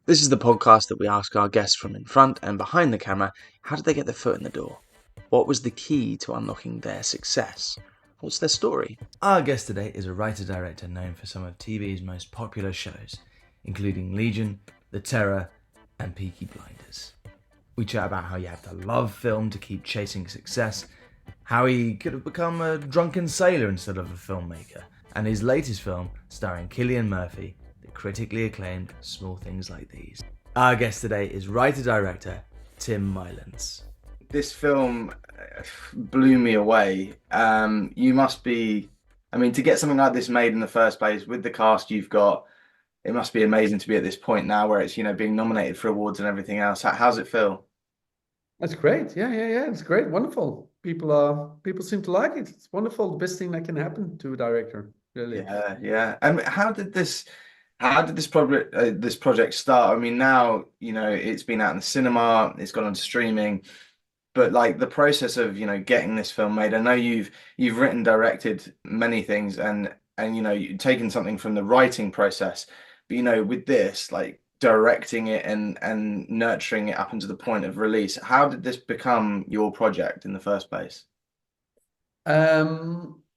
This is the podcast that we ask our guests from in front and behind the camera, how did they get their foot in the door? What was the key to unlocking their success? What's their story? Our guest today is a writer-director known for some of TV's most popular shows, including Legion, The Terror and Peaky Blinders. We chat about how you have to love film to keep chasing success, how he could have become a drunken sailor instead of a filmmaker, and his latest film starring Cillian Murphy, the critically acclaimed Small Things Like These. Our guest today is writer-director Tim Mielants. This film blew me away. You must be, to get something like this made in the first place with the cast you've got, it must be amazing to be at this point now where it's, being nominated for awards and everything else. How's it feel? That's great. Yeah. It's great. Wonderful. People seem to like it. It's wonderful. The best thing that can happen to a director, really. Yeah. And how did this project start? I mean, now, it's been out in the cinema, it's gone on to streaming, but like the process of, getting this film made. I know you've written, directed many things and you've taken something from the writing process, but with this, like directing it and nurturing it up until the point of release, how did this become your project in the first place? I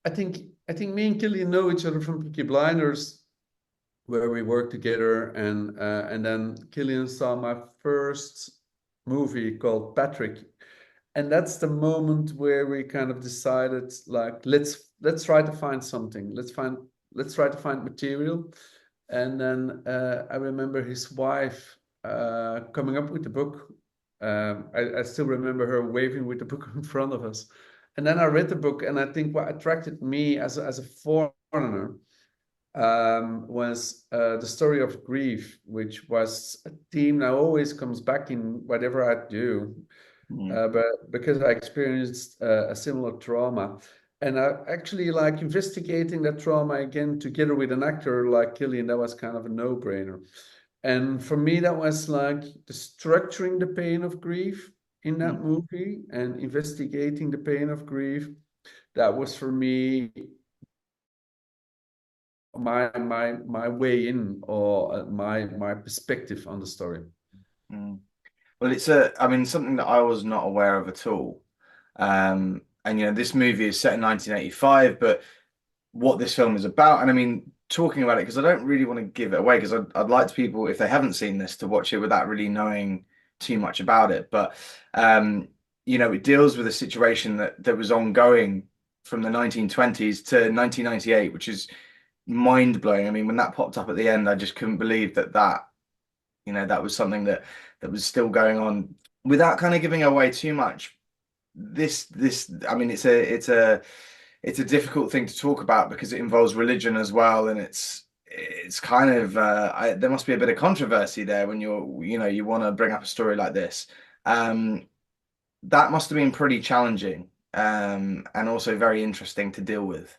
think me and Cillian know each other from Peaky Blinders, where we worked together, and then Cillian saw my first movie called Patrick, and that's the moment where we kind of decided, like, let's try to find something. Let's try to find material. And then I remember his wife coming up with the book. I still remember her waving with the book in front of us. And then I read the book, and I think what attracted me as a foreigner was the story of grief, which was a theme that always comes back in whatever I do, Mm. but because I experienced a similar trauma. And I actually like investigating that trauma again together with an actor like Cillian. That was kind of a no-brainer. And for me, that was like the structuring the pain of grief in that Mm. movie and investigating the pain of grief. That was for me my way in, or my perspective on the story. Mm. Well, something that I was not aware of at all. And this movie is set in 1985, but what this film is about, and talking about it because I don't really want to give it away because I'd like to people, if they haven't seen this, to watch it without really knowing too much about it. But it deals with a situation that was ongoing from the 1920s to 1998, which is mind blowing. I mean, when that popped up at the end, I just couldn't believe that was something that was still going on without kind of giving away too much. It's a difficult thing to talk about because it involves religion as well, and it's kind of there must be a bit of controversy there when you want to bring up a story like this. Um, that must have been pretty challenging, and also very interesting to deal with.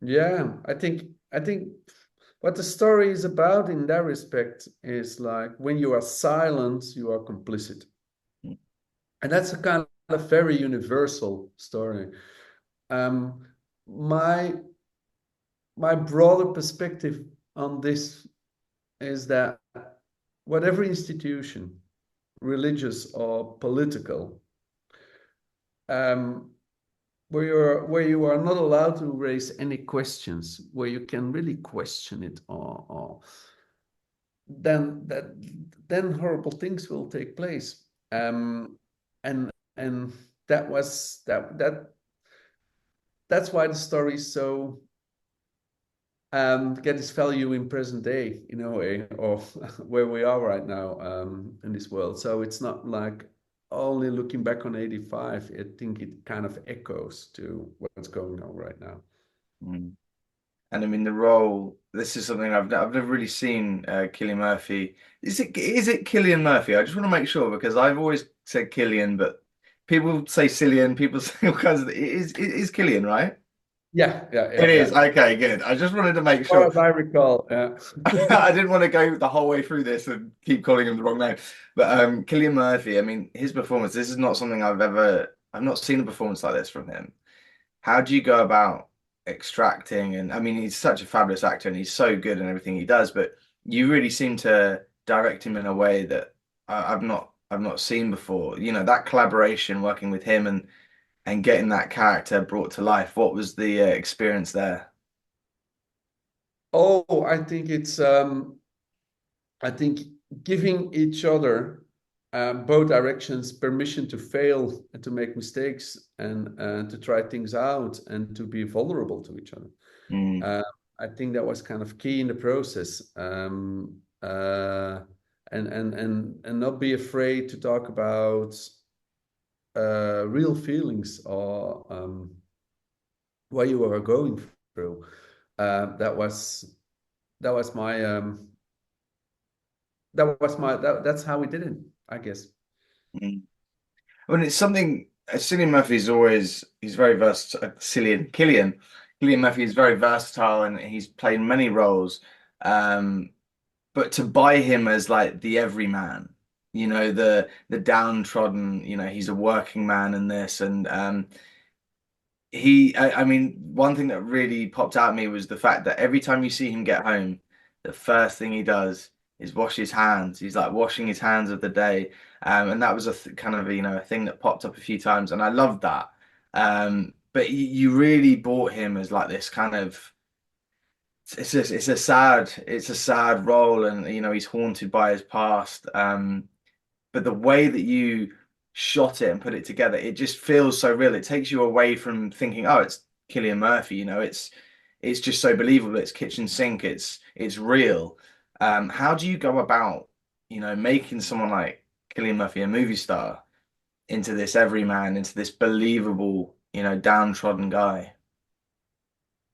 Yeah, I think what the story is about in that respect is like when you are silent, you are complicit. And that's a kind of very universal story. Um, my my broader perspective on this is that whatever institution, religious or political, um, where you are not allowed to raise any questions, where you can really question it, or then horrible things will take place. And that was that's why the story is so get its value in present day in a way of where we are right now in this world. So it's not like only looking back on 85. I think it kind of echoes to what's going on right now. Mm. And the role. This is something I've never really seen. Cillian Murphy. Is it Cillian Murphy? I just want to make sure because I've always said Cillian, but people say Cillian. People say all kinds of. It is Cillian, right? It is. Yeah. Okay, good. I just wanted to make As far sure. as I recall, yeah. I didn't want to go the whole way through this and keep calling him the wrong name. But Cillian Murphy. His performance. This is not something I've not seen a performance like this from him. How do you go about extracting? And he's such a fabulous actor and he's so good in everything he does, but you really seem to direct him in a way that I've not seen before. You know, that collaboration working with him and getting that character brought to life. What was the experience there? Oh, I think it's I think giving each other both directions permission to fail and to make mistakes and to try things out and to be vulnerable to each other. Mm, Uh, I think that was kind of key in the process. And not be afraid to talk about real feelings or what you were going through. That was my that's how we did it, I guess. mm. I mean, it's something. Cillian Murphy's always he's very versatile. Cillian Murphy is very versatile and he's played many roles. Um, but to buy him as like the everyman, you know, the downtrodden, you know, he's a working man in this, and I mean, one thing that really popped out at me was the fact that every time you see him get home, the first thing he does is wash his hands. He's like washing his hands of the day, and that was a kind of you know a thing that popped up a few times, and I loved that. But you really bought him as like this kind of it's a sad role, and you know he's haunted by his past. But the way that you shot it and put it together, it just feels so real. It takes you away from thinking, oh, it's Cillian Murphy, you know, it's just so believable. It's kitchen sink. It's real. How do you go about, you know, making someone like Cillian Murphy a movie star into this everyman, into this believable, you know, downtrodden guy?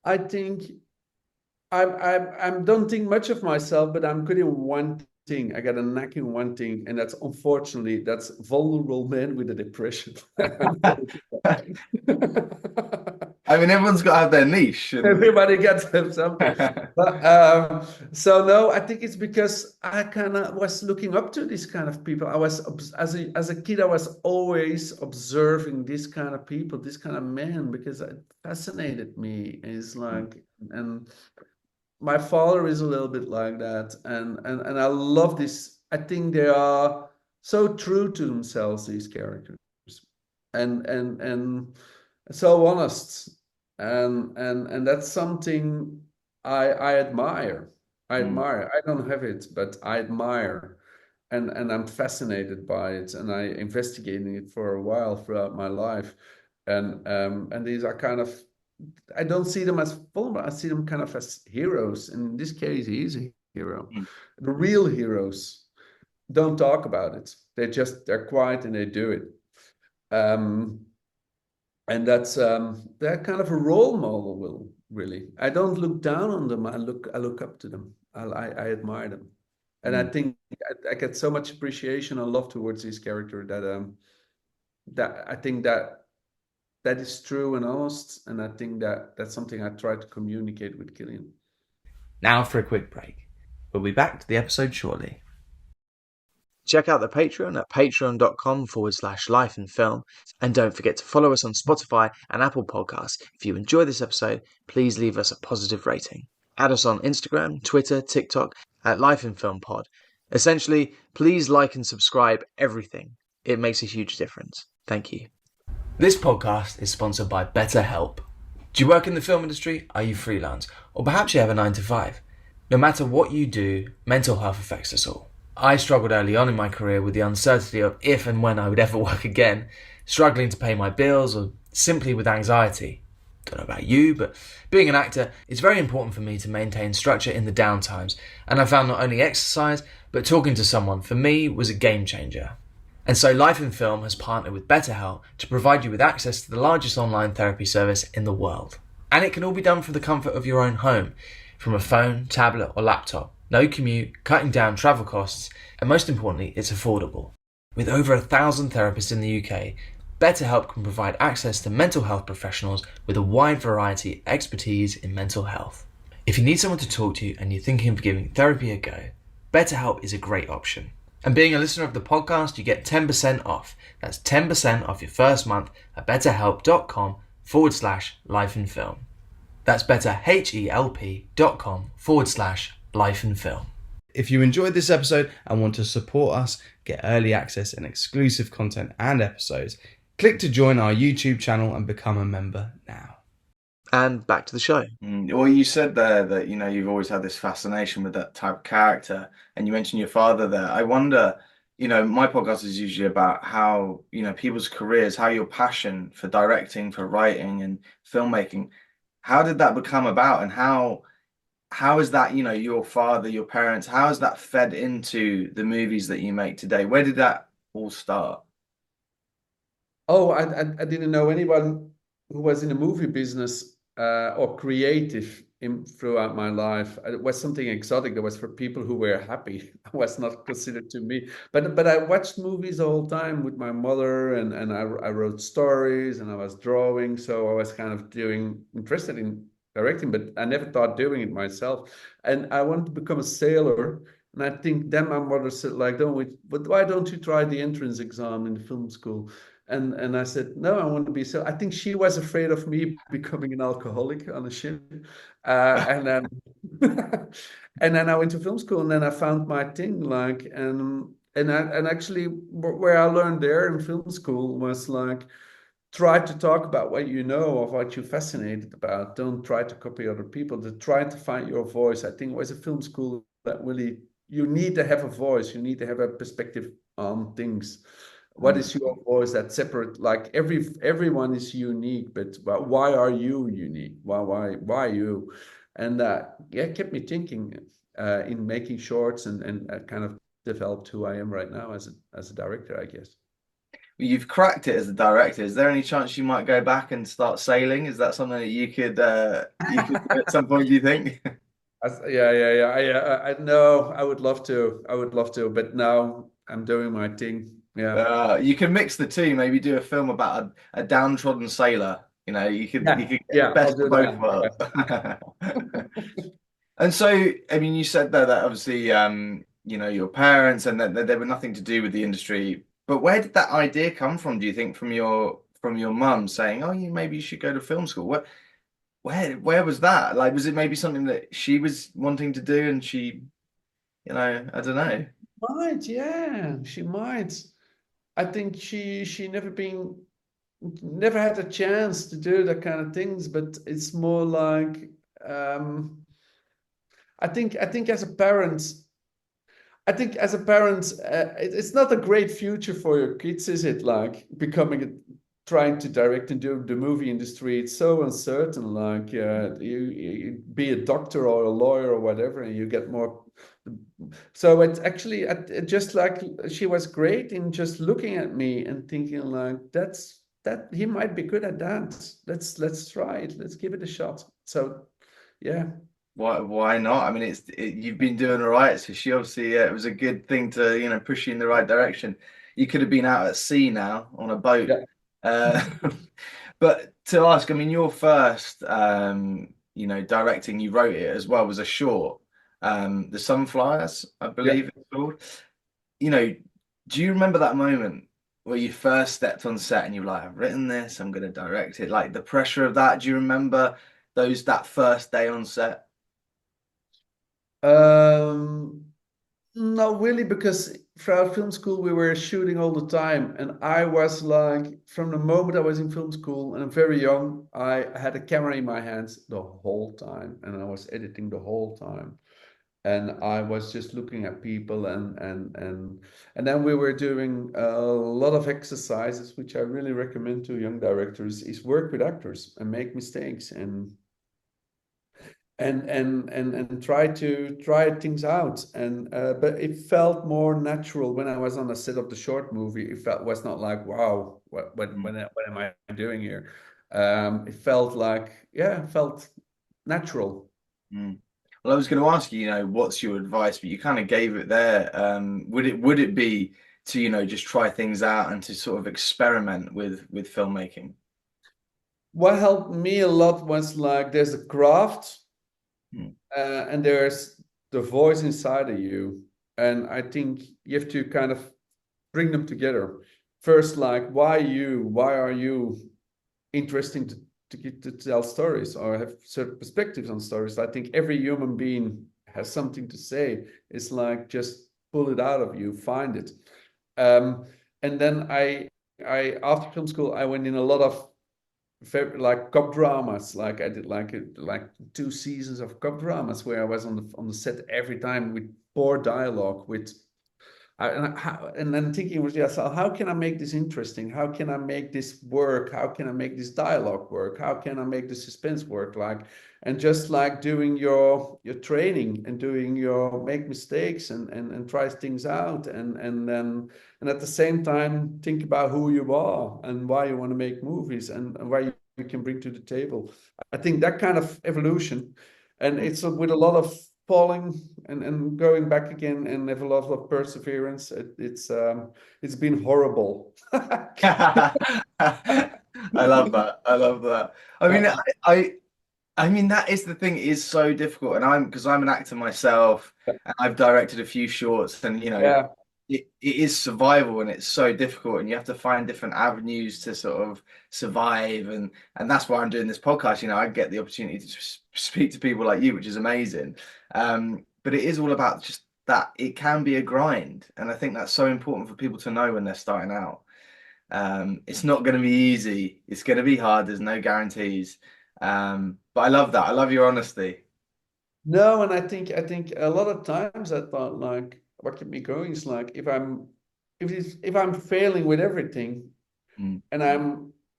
I think I don't think much of myself, but I'm good in one thing. I got a knack in one thing, and that's unfortunately that's vulnerable men with a depression. I mean, everyone's got to have their niche. Everybody gets something. But, so no, I think it's because I kind of was looking up to these kind of people. I was as a kid, I was always observing this kind of people, this kind of men, because it fascinated me. It's like, and my father is a little bit like that, and I love this. I think they are so true to themselves, these characters, and so honest, and that's something I admire. I Mm, admire. I don't have it, but I admire, and I'm fascinated by it, and I investigating it for a while throughout my life, and these are kind of I don't see them as vulnerable. I see them kind of as heroes. And in this case, he is a hero. mm, The real heroes don't talk about it. They're quiet and they do it. Um, and they're kind of a role model, Will, really. I don't look down on them. I look up to them. I admire them. And I mm. think I get so much appreciation and love towards this character that I think that is true and honest, and I think that that's something I try to communicate with Cillian. Now for a quick break. We'll be back to the episode shortly. Check out the Patreon at patreon.com/life and film. And don't forget to follow us on Spotify and Apple Podcasts. If you enjoy this episode, please leave us a positive rating. Add us on Instagram, Twitter, TikTok at Life and Film Pod. Essentially, please like and subscribe everything. It makes a huge difference. Thank you. This podcast is sponsored by Betterhelp. Do you work in the film industry? Are you freelance? Or perhaps you have a 9 to 5? No matter what you do, mental health affects us all. I struggled early on in my career with the uncertainty of if and when I would ever work again, struggling to pay my bills or simply with anxiety. Don't know about you, but being an actor, it's very important for me to maintain structure in the downtimes, and I found not only exercise, but talking to someone for me was a game changer. And so Life in Film has partnered with Betterhelp to provide you with access to the largest online therapy service in the world. And it can all be done from the comfort of your own home, from a phone, tablet or laptop. No commute, cutting down travel costs, and most importantly, it's affordable. With over 1,000 therapists in the UK, Betterhelp can provide access to mental health professionals with a wide variety of expertise in mental health. If you need someone to talk to and you're thinking of giving therapy a go, Betterhelp is a great option. And being a listener of the podcast, you get 10% off. That's 10% off your first month at betterhelp.com/life and film. That's betterhelp.com/life and film. If you enjoyed this episode and want to support us, get early access and exclusive content and episodes, click to join our YouTube channel and become a member now. And back to the show. Well, you said there that, you've always had this fascination with that type of character, and you mentioned your father there. I wonder, my podcast is usually about how, people's careers, how your passion for directing, for writing and filmmaking, how did that become about, and how is that, your father, your parents, how has that fed into the movies that you make today? Where did that all start? Oh, I didn't know anyone who was in the movie business or creative throughout my life. It was something exotic. That was for people who were happy. It was not considered to me. But I watched movies all the time with my mother, and I wrote stories and I was drawing. So I was kind of interested in directing, but I never thought doing it myself. And I wanted to become a sailor. And I think then my mother said, like, but why don't you try the entrance exam in the film school? And I said, no, I want to be so. I think she was afraid of me becoming an alcoholic on a ship. And then and then I went to film school, and then I found my thing, like, and actually where I learned there in film school was like, try to talk about what you know or what you're fascinated about. Don't try to copy other people. To try to find your voice. I think it was a film school that really, you need to have a voice. You need to have a perspective on things. What is your voice that's separate? Like everyone is unique, but why are you unique? Why you? And it kept me thinking in making shorts, and kind of developed who I am right now as a director, I guess. You've cracked it as a director. Is there any chance you might go back and start sailing? Is that something that you could do at some point, do you think? Yeah. I know. I would love to. But now I'm doing my thing. Yeah. You can mix the two. Maybe do a film about a downtrodden sailor. You could get the I'll best do of both that. worlds. And so, I mean, you said there that obviously, your parents and that they were nothing to do with the industry. But where did that idea come from? Do you think from your mum saying, "Oh, maybe you should go to film school"? Where was that? Like, was it maybe something that she was wanting to do, and she, I don't know. Might, yeah, she might. I think she never had a chance to do that kind of things, but it's more like I think as a parent, it's not a great future for your kids, is it? Like trying to direct and do the movie industry, it's so uncertain. Like you be a doctor or a lawyer or whatever, and you get more. So it's actually just like she was great in just looking at me and thinking like that he might be good at that. Let's try it. Let's give it a shot. So yeah. Why not? I mean, you've been doing all right, so she obviously it was a good thing to push you in the right direction. You could have been out at sea now on a boat. Yeah. Uh, but to ask, I mean, your first directing, you wrote it as well, was a short, The Sunflyers, I believe it's called. Do you remember that moment where you first stepped on set and you were like, I've written this, I'm going to direct it, like the pressure of that? Do you remember that first day on set? Not really, because throughout film school we were shooting all the time, and I was like, from the moment I was in film school and I'm very young, I had a camera in my hands the whole time, and I was editing the whole time, and I was just looking at people, and then we were doing a lot of exercises, which I really recommend to young directors, is work with actors and make mistakes and try things out, and but it felt more natural when I was on the set of the short movie. Was not like, wow, what am I doing here? It felt like, it felt natural. Mm. Well, I was going to ask you, what's your advice, but you kind of gave it there. Would it be to, just try things out and to sort of experiment with filmmaking? What helped me a lot was like, there's a craft, Mm. and there's the voice inside of you, and I think you have to kind of bring them together. First, like, why you? Why are you interesting to tell stories or have certain perspectives on stories? I think every human being has something to say. It's like just pull it out of you, find it. And then I after film school, I went in a lot of very, like cop dramas. Like I did like 2 seasons of cop dramas where I was on the set every time with poor dialogue, with and then thinking with yourself, how can I make this interesting? How can I make this work? How can I make this dialogue work? How can I make the suspense work? Like, and just like doing your training and doing your make mistakes and try things out and then and at the same time think about who you are and why you want to make movies and why you can bring to the table. I think that kind of evolution, and it's with a lot of falling and going back again and have a lot of perseverance. It's been horrible. I love that. I love that. I mean, I mean that is the thing. It is so difficult, and because I'm an actor myself, and I've directed a few shorts, and Yeah. it is survival, and it's so difficult, and you have to find different avenues to sort of survive, and that's why I'm doing this podcast. I get the opportunity to speak to people like you, which is amazing. But it is all about just that it can be a grind, and I think that's so important for people to know when they're starting out. It's not going to be easy. It's going to be hard. There's no guarantees. But I love that. I love your honesty. No, and I think a lot of times I thought like what kept me going is like if I'm failing with everything Mm.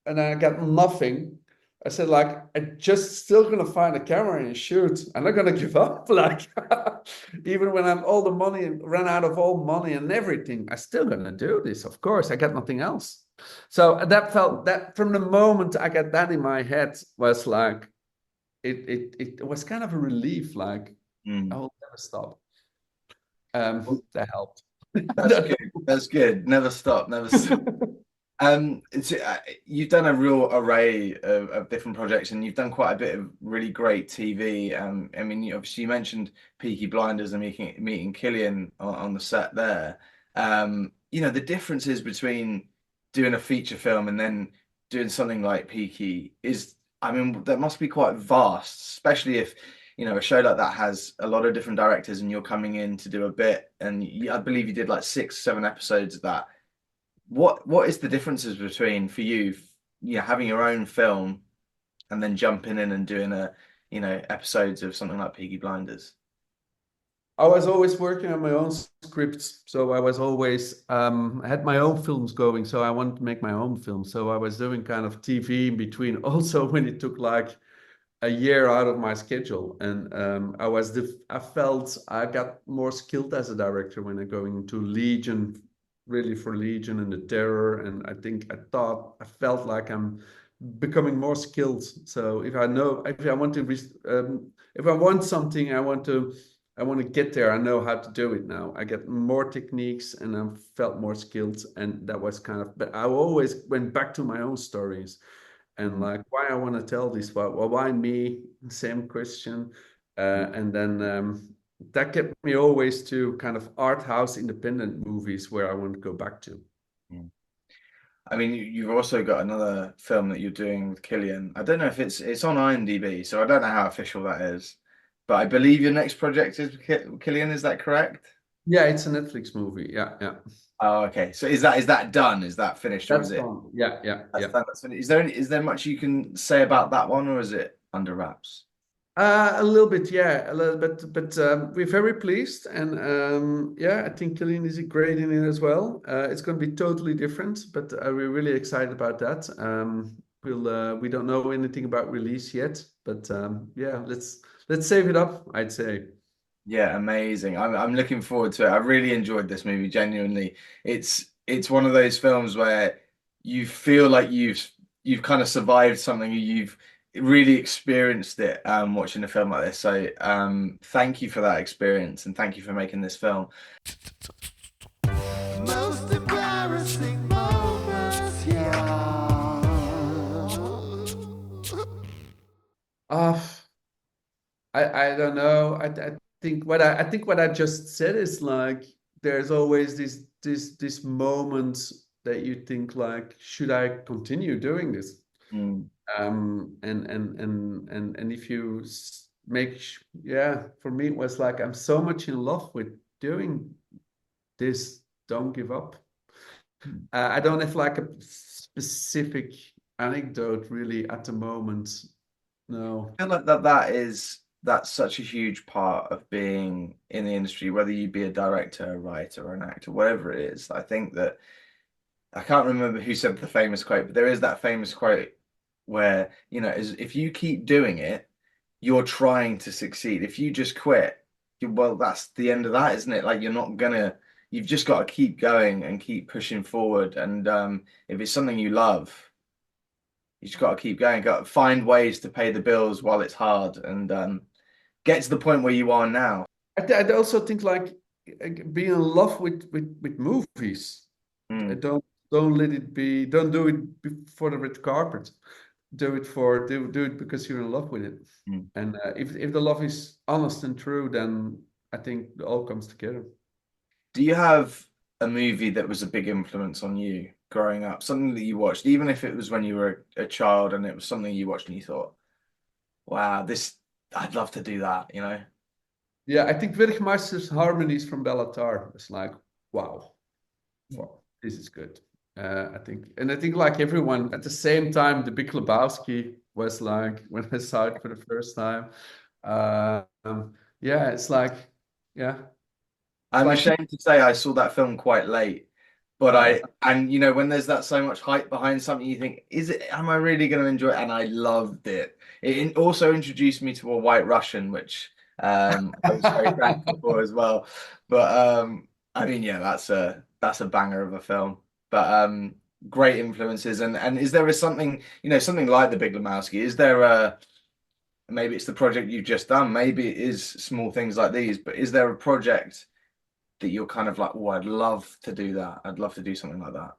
and I got nothing, I said like I just still gonna find a camera and shoot. I'm not gonna give up. Like even when I'm all the money ran out of all money and everything, I still gonna do this. Of course, I got nothing else. So that felt that from the moment I got that in my head was like it was kind of a relief. Like I Mm. will never stop. That helped. That's good. That's good. Never stop. Never stop. You've done a real array of different projects, and you've done quite a bit of really great TV. I mean, obviously you mentioned Peaky Blinders and meeting Cillian on the set there. The differences between doing a feature film and then doing something like Peaky is, I mean, that must be quite vast, especially if, a show like that has a lot of different directors and you're coming in to do a bit. And I believe you did like 6, 7 episodes of that. What is the differences between for you, having your own film and then jumping in and doing episodes of something like Peaky Blinders? I was always working on my own scripts, so I was always I had my own films going, so I wanted to make my own film. So I was doing kind of TV in between, also when it took like a year out of my schedule, and I felt I got more skilled as a director when I going into Legion, really for Legion and the Terror, and I felt like I'm becoming more skilled. So if I want to if I want something, I want to get there. I know how to do it now. I get more techniques and I felt more skilled. And that was kind of, but I always went back to my own stories and like why I want to tell this. Well, why me? Same question. And then that kept me always to kind of art house independent movies where I want to go back to. Mm. I mean, you've also got another film that you're doing with Cillian. I don't know if it's on IMDb, so I don't know how official that is. But I believe your next project is with Cillian. Is that correct? Yeah, it's a Netflix movie. Yeah, yeah. Oh, okay. So is that done? Is that finished, or That's is it? fun. Yeah, yeah, That's yeah. done. That's finished. Is there much you can say about that one, or is it under wraps? A little bit, yeah, a little bit, but we're very pleased, and yeah, I think Cillian is great in it as well. It's going to be totally different, but we're really excited about that. We don't know anything about release yet, but yeah, let's save it up, I'd say. Yeah, amazing. I'm looking forward to it. I really enjoyed this movie, genuinely. It's one of those films where you feel like you've kind of survived something, you've really experienced it watching a film like this. So thank you for that experience and thank you for making this film. Most embarrassing moments, yeah. Uh, I don't know. I think what I just said is like there's always this moment that you think like, should I continue doing this? Mm, And if you for me it was like, I'm so much in love with doing this. Don't give up. I don't have like a specific anecdote really at the moment. No. I feel like that's such a huge part of being in the industry, whether you be a director, a writer, or an actor, whatever it is. I think that I can't remember who said the famous quote, but there is that famous quote where, if you keep doing it, you're trying to succeed. If you just quit, well, that's the end of that, isn't it? Like you've just got to keep going and keep pushing forward. And if it's something you love, you just got to keep going, got to find ways to pay the bills while it's hard, and get to the point where you are now. I also think like being in love with movies. Don't let it be. Don't do it for the red carpet. Do it because you're in love with it. And if the love is honest and true, then I think it all comes together. Do you have a movie that was a big influence on you growing up? Something that you watched, even if it was when you were a child, and it was something you watched and you thought, "Wow, I'd love to do that," Yeah, I think Werkmeister's harmonies from Bellatar was like, wow, this is good. I think like everyone at the same time, The Big Lebowski was like when I saw it for the first time. It's like, yeah. I'm ashamed to say I saw that film quite late, but when there's that so much hype behind something, you think, am I really going to enjoy it? And I loved it. It also introduced me to a White Russian, which I was very thankful for as well. But that's a banger of a film. But great influences. And is there something like The Big Lebowski? Is there maybe it's the project you've just done, maybe it is small things like these, but is there a project that you're kind of like, oh, I'd love to do that. I'd love to do something like that?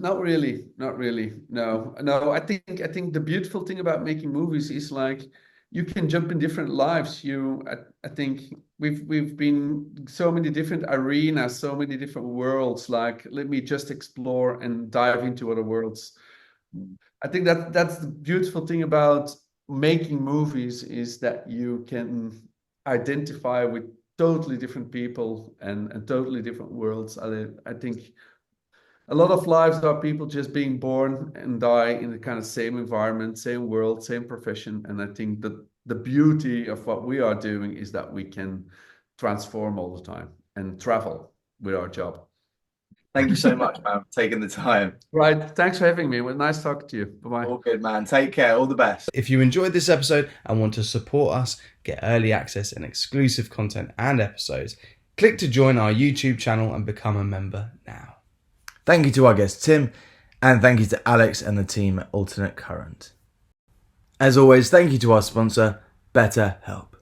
Not really. No. I think the beautiful thing about making movies is like you can jump in different lives. I think we've been so many different arenas, so many different worlds. Like, let me just explore and dive into other worlds. I think that's the beautiful thing about making movies, is that you can identify with totally different people and totally different worlds. I think a lot of lives are people just being born and die in the kind of same environment, same world, same profession. And I think that the beauty of what we are doing is that we can transform all the time and travel with our job. Thank you so much, man, for taking the time. Right. Thanks for having me. It was nice talking to you. Bye-bye. All good, man. Take care. All the best. If you enjoyed this episode and want to support us, get early access and exclusive content and episodes, click to join our YouTube channel and become a member now. Thank you to our guest Tim, and thank you to Alex and the team at Alternate Current. As always, thank you to our sponsor, Betterhelp.